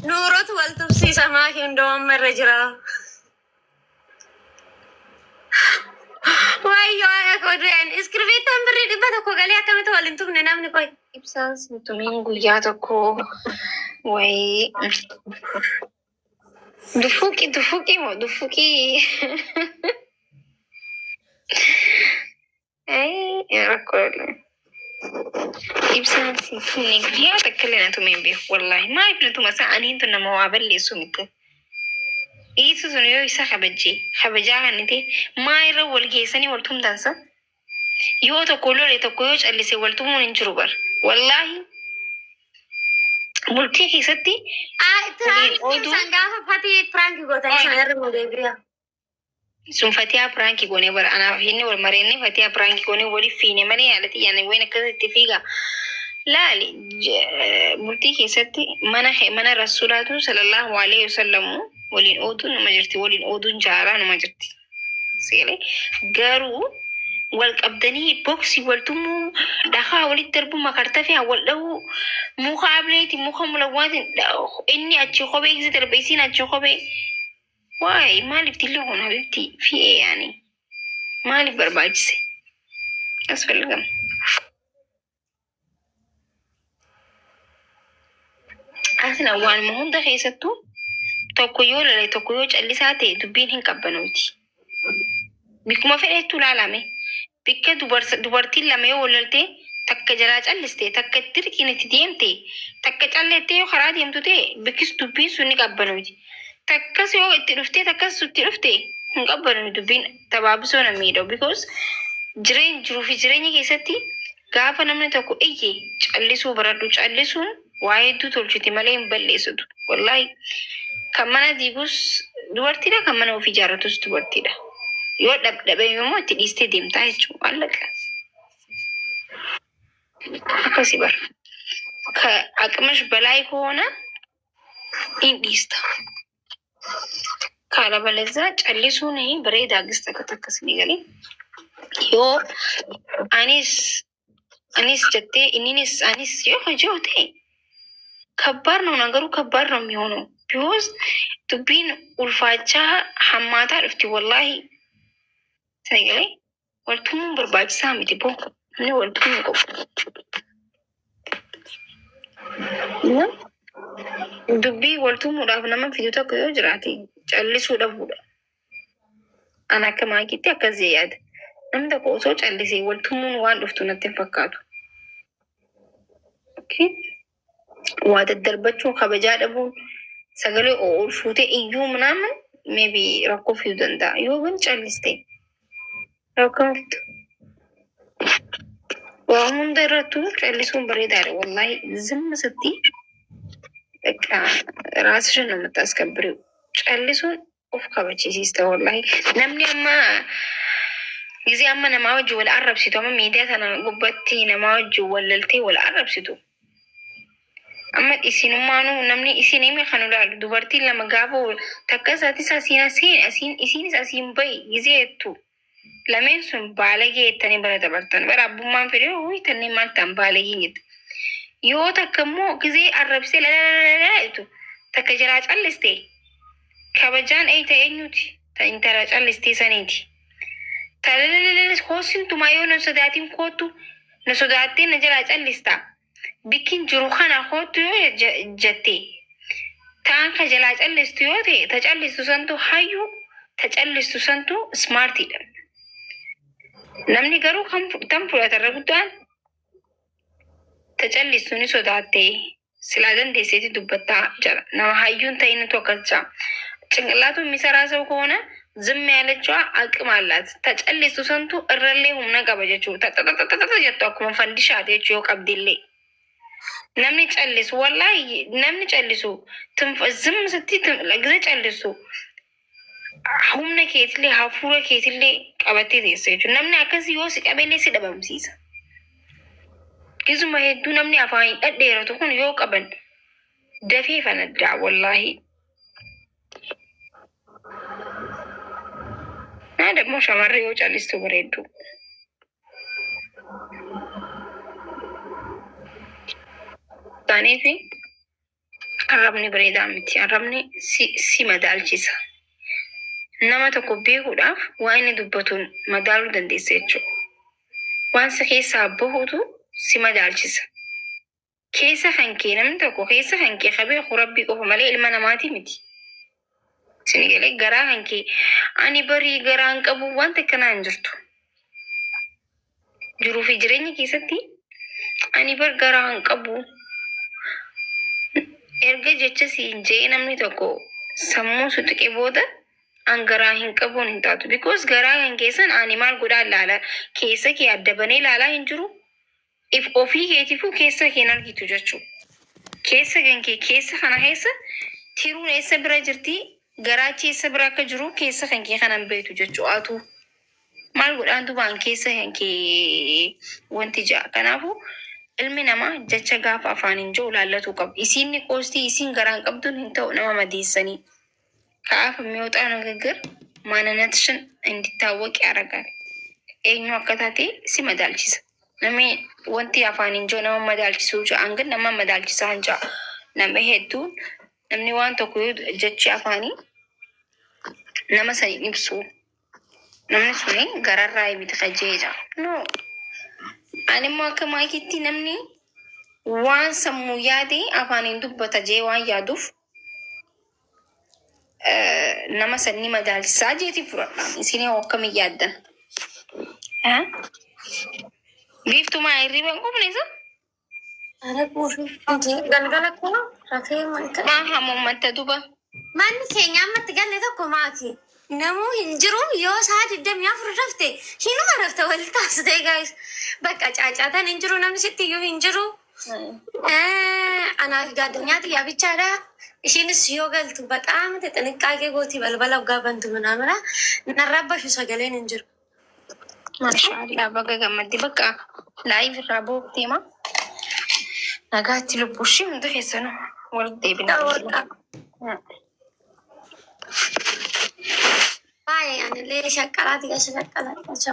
نورت والتبسي سماك عندهم مرجرا وايو يا كودين اسكربي تمبري دي بدا كوغالي كم تولين تمني نامني كوي ابساس متمين غياتكو وي دفوكي اي يا كل ابساس تمني غياتك كلنا تمين بيه والله ما يبنتو مساء انتو نموابل لي سمك إيسو سنيو إسا خبجا غنتي ما يرى والجيساني والتوم دانسا يو تقولوا لي تقولوش اللي سي والتوم وننجروبر والله ملتي خيستي ترانك سانغافا فاتي فرانكي غوتاني سانغر موديبريا سون فاتيا فرانكي غوني بر أنا هني والمريني فاتيا فرانكي غوني ولي فيني مالي علتي يعني وين كذا تفيقا لا لي ملتي خيستي منا رسولاته صلى الله عليه وسلم ولين أودون مجرتي ولين أودون جاران مجرتي سيلي قارو والقبدني بوكسي والتمو دخا ولي تربو مكرتفي ولو مقابلتي ملوات إني أتشوخو بيكزي تربيسين أتشوخو بي واي مالي بتلوهن حبيبتي في إيه يعني مالي برباجسي أسفل لكم أصلا أول مهم ده خيستو tokkoyyoo lale tokkoyyoo callisaa ta'e dubbiin hin qabbanooti. Bikkuma fedheettuu laalame bikka dubartiin lama yoo wallaltee takka jalaa calliste takka itti riqiin itti deemte takka calleettee yoo karaa deemtu ta'e bikkis dubbiin sun ni qabbanooti. Takkas yoo itti dhuftee takkas itti dhufte hin qabbanooti dubbiin tabaabisoo na miidhawu because jiruu fi jireenya keessatti gaafa namni tokko iyyee callisuu baradhu callisuun waa hedduu tolchiti malee hin balleessitu. Wallahi kan mana diigus dubartiidha kan mana ofii ijaarratus dubartiidha. Yoo dhabdhabee immoo itti dhiistee deemtaa jechuudha. Allaqa. Akkasii bara. Aqmash balaa koona hin dhiista. Kaala balazaa callisuun bareedaa gista akka takkasii galee. Yoo anis jettee inninis anis yoo hojii ta'e kabbaar ነው ነገሩ kabbaar ነው የሚሆነው ቢሆን dubbiin ulfaachaa hammaataa dhufti wallahi sagale waltumuun barbaachisaa miti boo inni waltumuun qabu dubbii waltumuudhaaf nama fidu tokko yoo jiraate callisuu dhabuudha ana akka maakitti akkas yaada namni tokko osoo callisee waltumuun waan dhuftu natti hin fakkaatu waa daddarbachuu kabajaa dhabuun sagalee ol fuutee iyyuu ምናምን ሜቢ rakkoo fiduu danda'a yoo ግን calliste rakkooftu waa hunda irrattu callisuun bareedaadha wallahi zimma sitti baqqa raasishን ነው የምታስከብሪው callisuun of kabachiisista wallahi namni amma ጊዜ amma namaa wajji wal arrabsitu amma miidiyaa sana gubbatti namaa wajji wallaltee wal arrabsitu amma isinummaanu namni isinime kanula dubartiin lama gaafa takkasaati isinis asiin bayi gizeettu lameen sun baalagee ettanii bara dabartan bara abbummaan fedhe tanni maaltaan baalagee jette yoo takka immoo gizee arrabsee lalalalalaitu takka jiraa calliste kabajaan eeyta eenyuti ta intara calliste saniiti talalalalas koosintumaa yoo na sodaatiin kootu na sodaattee na jiraa callistaa bikin jiru kana kootu yoo jette taan ka jalaa callistu yoo ta'e ta callistu santu hayyuu ta callistu santu smartiidha. Namni garuu kan fudhatarra guddaan ta callistu ni sodaattee silaa dandeesseeti dubbattaa jira. Nama hayyuun ta'inatu akkasichaa ጭንቅላቱን የሚሰራ ሰው ከሆነ ዝም ያለችዋ አቅም አላት። ተጨልሱ ሰንቱ እረሌ ሁምና ቀበጀችው ተጠጠጠጠጠ ጀቶ አኩመ ፈንዲሻት የችው ቀብዲሌ namni callisu wallahi namni callisu ዝም ስትይ ለጊዜ ጨልሱ humna keetillee hafuura keetillee qabattee teessa jechuudha. Namni akkasii yoo si qabellee si dhabamsiisa. Kisuma hedduu namni afaan dhadheeratu kun yoo qaban dafee fanaddaa wallahi. Naa dammoo shamarree yoo callistu bareeddu. Taaneefi arrabni bareedaa miti. Arrabni si madaalchisa. Nama tokko beekuudhaaf waan inni dubbatuun madaaluu dandeessa jechuudha. Waan isa keessaa bahuutu si madaalchisa. Keessa kan kee namni tokko keessa kan kee beeku Rabbii qofa malee ilma namaati miti. Isin galee garaa kan kee ani barii garaan qabu wanta akkanaa hin jirtu. Jiruu fi jireenya keessatti ani bar garaan qabu. Erga jecha siin jee namni tokko sammuu sutuqee booda an garaa hin qabuun hin taatu. Because garaa kan keessan ani maal godhaa laala keessa kee adda banee laalaa hin jiru. If ofii keetiifuu keessa kee argitu jechuudha. Keessa kan kee keessa kana keessa tiruun eessa bira jirti garaachi eessa bira akka jiru keessa kan kee kanan beektu jechuudha. Atu maal godhaan dubaan keessa kan kee wanti ja'a. Kanaafuu ilmi namaa jecha gaafa afaaniin jiru laallatu qabu. Isiin qoostii isiin garaan qabduun hin ta'u nama madeessanii. Ka'aaf mi'oota nagaggar maananatishan እንዲታወቅ ያደርጋል. eenyu akka taate si madaalchisa. Namni wanti afaaniin jiru nama madaalchisuu jedhan ግን nama madaalchisaa hin jiru. Nama hedduun namni waan tokko jechi afaanii nama sanii ibsu. Namni suni gararraa ibita qajeelcha. No. Ani immoo akka maakiitti namni waan sammuu yaade afaaniin dubbata jee waan yaaduuf nama sanii madaalchisaa jeeti fudhadha. Isin akkamiin yaaddan? Biiftumaa hirriban qubnisa? Galgala kun rafee manta. Maa hammammatta duba? Manni keenya ammatti galle tokko maati? Namuu hin jiru yoo sa'a 24 rafte hinuma rafte walitti taasise guys. Bakka caacaatan hin jiru namni sitti iyyuu hin jiru. Anaaf gaadunyaati yaabichaadha. Ishiinis yoo galtu bexaam xinqaaqee gooti balbala waggaa bantu manaamara narrabbashu sagaleen hin jiru. Maashaallah baga gammaddi bakka laayif irraa boobteema. Nagaatti lubbuushii hunda keessanu wal deebinaa. Baay'ee anillee shaqqalaati gasa shaqqalaati.